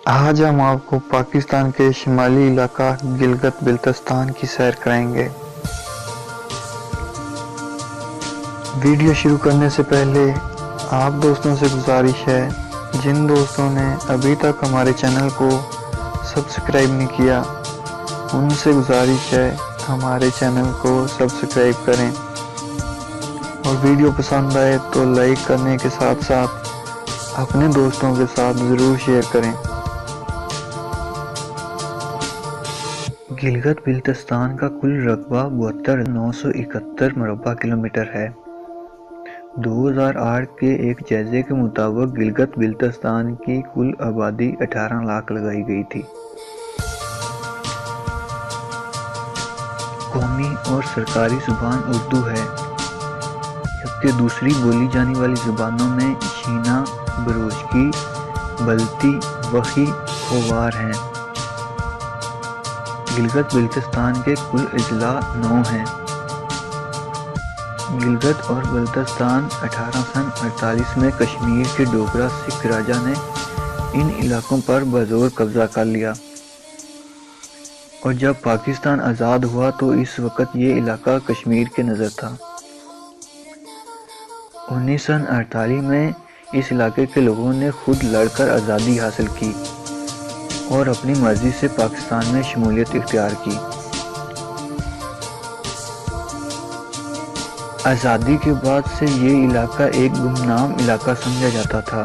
آج ہم آپ کو پاکستان کے شمالی علاقہ گلگت بلتستان کی سیر کرائیں گے۔ ویڈیو شروع کرنے سے پہلے آپ دوستوں سے گزارش ہے، جن دوستوں نے ابھی تک ہمارے چینل کو سبسکرائب نہیں کیا، ان سے گزارش ہے ہمارے چینل کو سبسکرائب کریں اور ویڈیو پسند آئے تو لائک کرنے کے ساتھ ساتھ اپنے دوستوں کے ساتھ ضرور شیئر کریں۔ گلگت بلتستان کا کل رقبہ 72,971 مربع کلومیٹر ہے۔ 2008 کے ایک جائزے کے مطابق گلگت بلتستان کی کل آبادی 18 لاکھ لگائی گئی تھی۔ قومی اور سرکاری زبان اردو ہے، جبکہ دوسری بولی جانے والی زبانوں میں شینا، بلوچی، بلتی، وحی، کھوار ہیں۔ گلگت بلتستان کے کل اضلاع 9 ہیں۔ گلگت اور بلتستان 1848 میں کشمیر کے ڈوگرا سکھ راجا نے ان علاقوں پر بزور قبضہ کر لیا، اور جب پاکستان آزاد ہوا تو اس وقت یہ علاقہ کشمیر کے نظر تھا۔ 1948 میں اس علاقے کے لوگوں نے خود لڑ کر آزادی حاصل کی اور اپنی مرضی سے پاکستان میں شمولیت اختیار کی۔ آزادی کے بعد سے یہ علاقہ ایک گمنام علاقہ سمجھا جاتا تھا،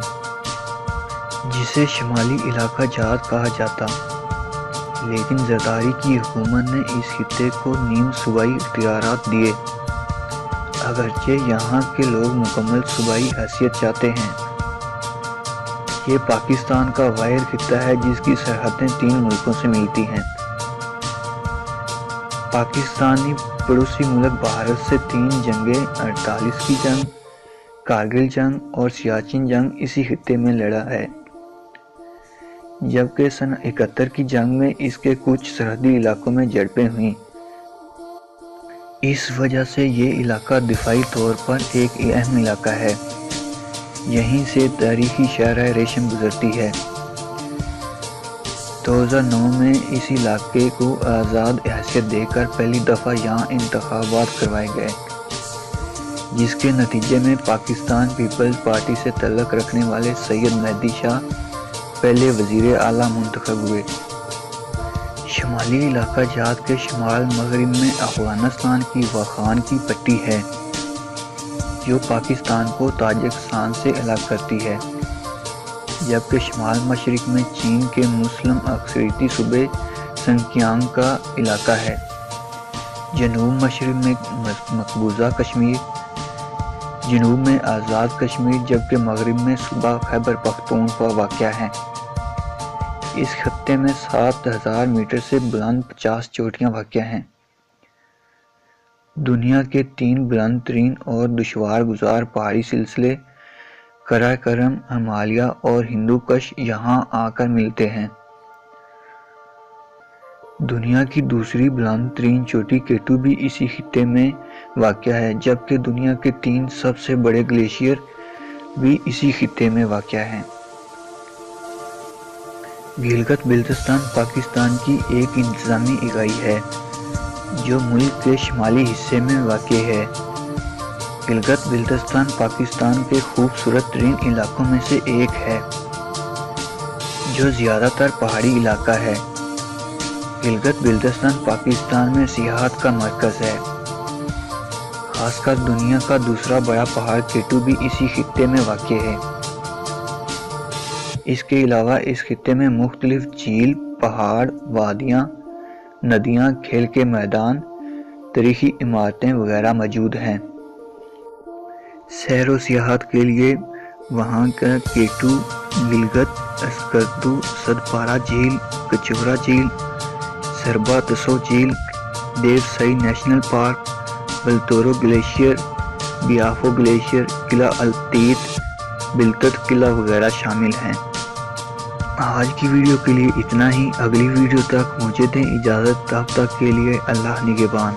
جسے شمالی علاقہ جات کہا جاتا، لیکن زرداری کی حکومت نے اس خطے کو نیم صوبائی اختیارات دیے، اگرچہ یہاں کے لوگ مکمل صوبائی حیثیت چاہتے ہیں۔ یہ پاکستان کا واحد خطہ ہے جس کی سرحدیں 3 ملکوں سے ملتی ہیں۔ پاکستانی پڑوسی ملک بھارت سے 3 جنگیں، 48 کی جنگ، کارگل جنگ اور سیاچن جنگ اسی خطے میں لڑا ہے، جبکہ سن 71 کی جنگ میں اس کے کچھ سرحدی علاقوں میں جھڑپیں ہوئیں۔ اس وجہ سے یہ علاقہ دفاعی طور پر ایک اہم علاقہ ہے۔ یہیں سے تاریخی شاہراہ ریشم گزرتی ہے۔ 2009 میں اس علاقے کو آزاد حیثیت دے کر پہلی دفعہ یہاں انتخابات کروائے گئے، جس کے نتیجے میں پاکستان پیپلز پارٹی سے تعلق رکھنے والے سید مہدی شاہ پہلے وزیر اعلیٰ منتخب ہوئے۔ شمالی علاقہ جات کے شمال مغرب میں افغانستان کی واخان کی پٹی ہے، جو پاکستان کو تاجکستان سے الگ کرتی ہے، جبکہ شمال مشرق میں چین کے مسلم اکثریتی صوبے سنکیانگ کا علاقہ ہے۔ جنوب مشرق میں مقبوضہ کشمیر، جنوب میں آزاد کشمیر، جبکہ مغرب میں صوبہ خیبر پختونخوا واقع ہے۔ اس خطے میں 7,000 میٹر سے بلند 50 چوٹیاں واقع ہیں۔ دنیا کے 3 بلند ترین اور دشوار گزار پہاڑی سلسلے قراقرم، ہمالیہ اور ہندو کش یہاں آ کر ملتے ہیں۔ دنیا کی دوسری بلند ترین چوٹی کیٹو بھی اسی خطے میں واقع ہے، جبکہ دنیا کے 3 سب سے بڑے گلیشیئر بھی اسی خطے میں واقع ہیں۔ گلگت بلتستان پاکستان کی ایک انتظامی اکائی ہے جو ملک کے شمالی حصے میں واقع ہے۔ گلگت بلتستان پاکستان کے خوبصورت ترین علاقوں میں سے ایک ہے، جو زیادہ تر پہاڑی علاقہ ہے۔ گلگت بلتستان پاکستان میں سیاحت کا مرکز ہے، خاص کر دنیا کا دوسرا بڑا پہاڑ کیٹو بھی اسی خطے میں واقع ہے۔ اس کے علاوہ اس خطے میں مختلف جھیل، پہاڑ، وادیاں، ندیاں، کھیل کے میدان، تاریخی عمارتیں وغیرہ موجود ہیں۔ سیر و سیاحت کے لیے وہاں کا کیٹو، گلگت، اسکردو، سدپارہ جھیل، کچورا جھیل، سربا تسو جھیل، Deosai national park, Baltoro glacier, Biafo glacier, قلعہ التیت، بلتت قلعہ وغیرہ شامل ہیں۔ آج کی ویڈیو کے لیے اتنا ہی۔ اگلی ویڈیو تک مجھے دیں اجازت، تب تک کے لیے اللہ نگہبان۔